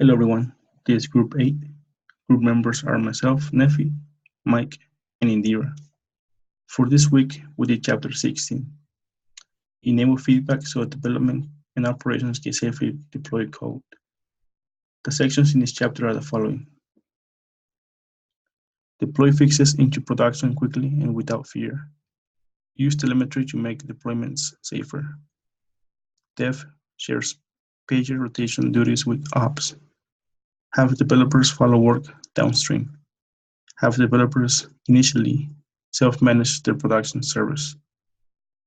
Hello everyone, this is Group 8. Group members are myself, Nefi, Mike, and Indira. For this week, we did Chapter 16, Enable Feedback so development and operations can safely deploy code. The sections in this chapter are the following. Deploy fixes into production quickly and without fear. Use telemetry to make deployments safer. Dev shares pager rotation duties with ops. Have developers follow work downstream. Have developers initially self-manage their production service.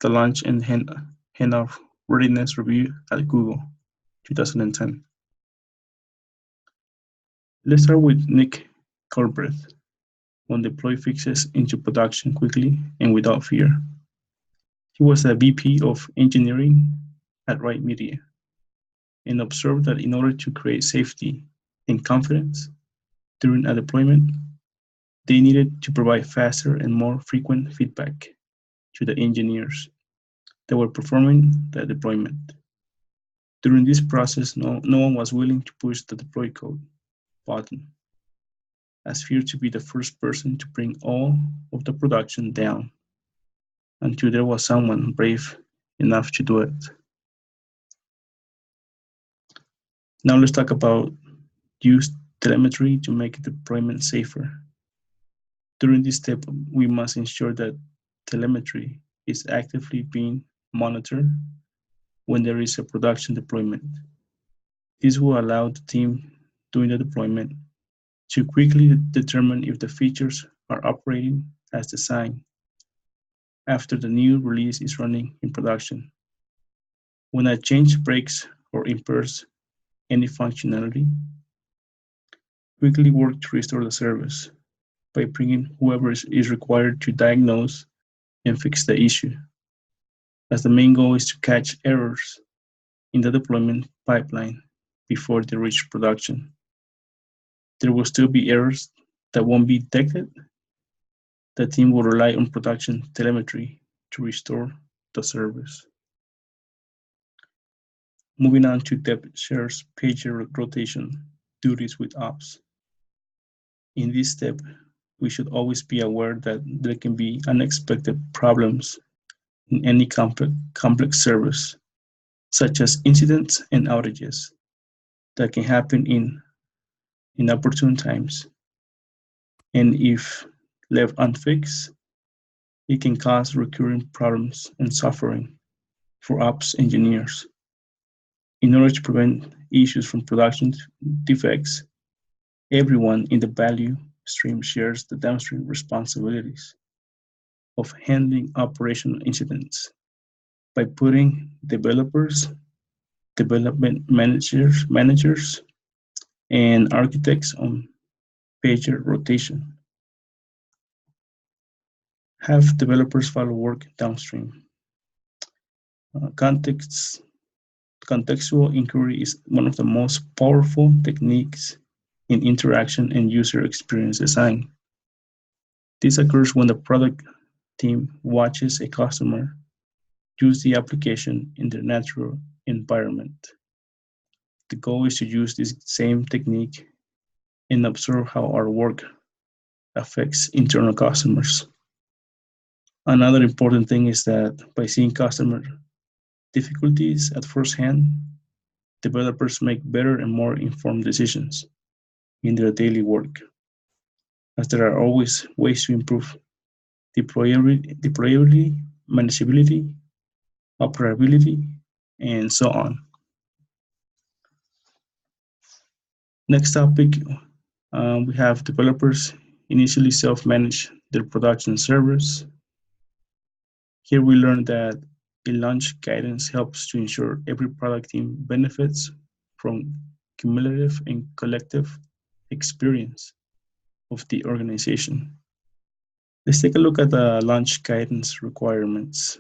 The launch and handoff readiness review at Google, 2010. Let's start with Nick Culbreth on deploy fixes into production quickly and without fear. He was a VP of engineering at Right Media and observed that in order to create safety and confidence during a deployment, they needed to provide faster and more frequent feedback to the engineers that were performing the deployment. During this process, no one was willing to push the deploy code button, as feared to be the first person to bring all of the production down until there was someone brave enough to do it. Now let's talk about use telemetry to make deployment safer. During this step, we must ensure that telemetry is actively being monitored when there is a production deployment. This will allow the team doing the deployment to quickly determine if the features are operating as designed after the new release is running in production. When a change breaks or impairs any functionality, quickly work to restore the service by bringing whoever is required to diagnose and fix the issue, as the main goal is to catch errors in the deployment pipeline before they reach production. There will still be errors that won't be detected. The team will rely on production telemetry to restore the service. Moving on to Dev shares pager rotation duties with ops. In this step, we should always be aware that there can be unexpected problems in any complex service, such as incidents and outages that can happen in inopportune times. And if left unfixed, it can cause recurring problems and suffering for ops engineers. In order to prevent issues from production defects, everyone in the value stream shares the downstream responsibilities of handling operational incidents by putting developers, development managers, and architects on pager rotation. Have developers follow work downstream. Contextual inquiry is one of the most powerful techniques in interaction and user experience design. This occurs when the product team watches a customer use the application in their natural environment. The goal is to use this same technique and observe how our work affects internal customers. Another important thing is that by seeing customer difficulties at first hand, developers make better and more informed decisions in their daily work, as there are always ways to improve deployability, manageability, operability, and so on. Next topic, we have developers initially self-manage their production servers. Here we learned that a launch guidance helps to ensure every product team benefits from cumulative and collective experience of the organization. Let's take a look at the launch guidance requirements.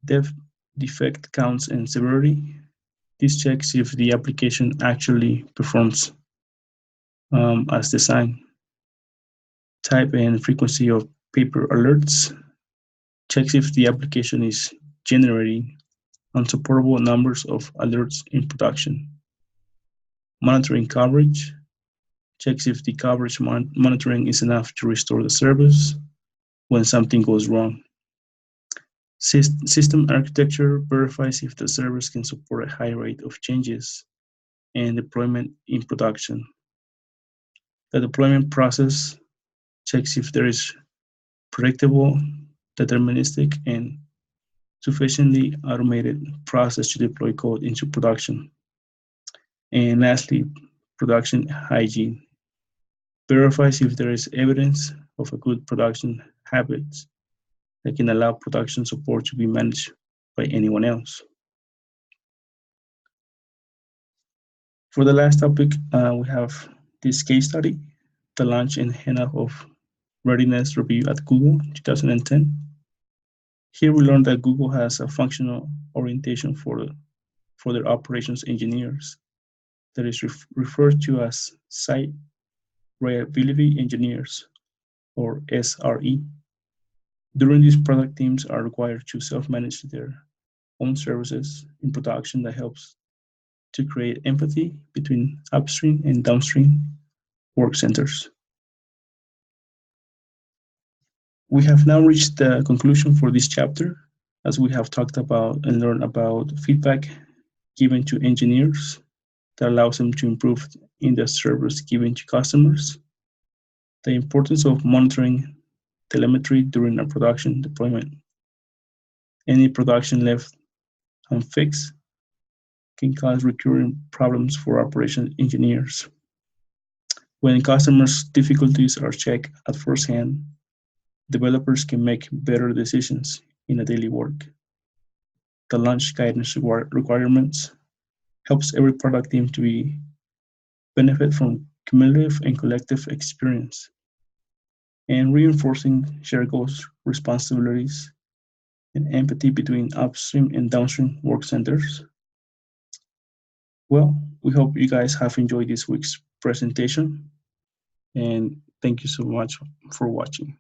Dev defect counts and severity. This checks if the application actually performs as designed. Type and frequency of paper alerts checks if the application is generating unsupportable numbers of alerts in production. monitoring coverage, checks if the coverage monitoring is enough to restore the service when something goes wrong. System architecture verifies if the service can support a high rate of changes and deployment in production. The deployment process checks if there is predictable, deterministic, and sufficiently automated process to deploy code into production. And lastly, production hygiene verifies if there is evidence of a good production habits that can allow production support to be managed by anyone else. For the last topic, we have this case study, the launch and handoff of readiness review at Google 2010. Here we learned that Google has a functional orientation for their operations engineers that is referred to as Site Reliability Engineers, or SRE. During these, product teams are required to self-manage their own services in production that helps to create empathy between upstream and downstream work centers. We have now reached the conclusion for this chapter, as we have talked about and learned about feedback given to engineers that allows them to improve in the service given to customers, the importance of monitoring telemetry during a production deployment. Any production left unfixed can cause recurring problems for operation engineers. When customers' difficulties are checked at first hand, developers can make better decisions in a daily work. The launch guidance requirements helps every product team to benefit from cumulative and collective experience, and reinforcing shared goals, responsibilities, and empathy between upstream and downstream work centers. Well, we hope you guys have enjoyed this week's presentation, and thank you so much for watching.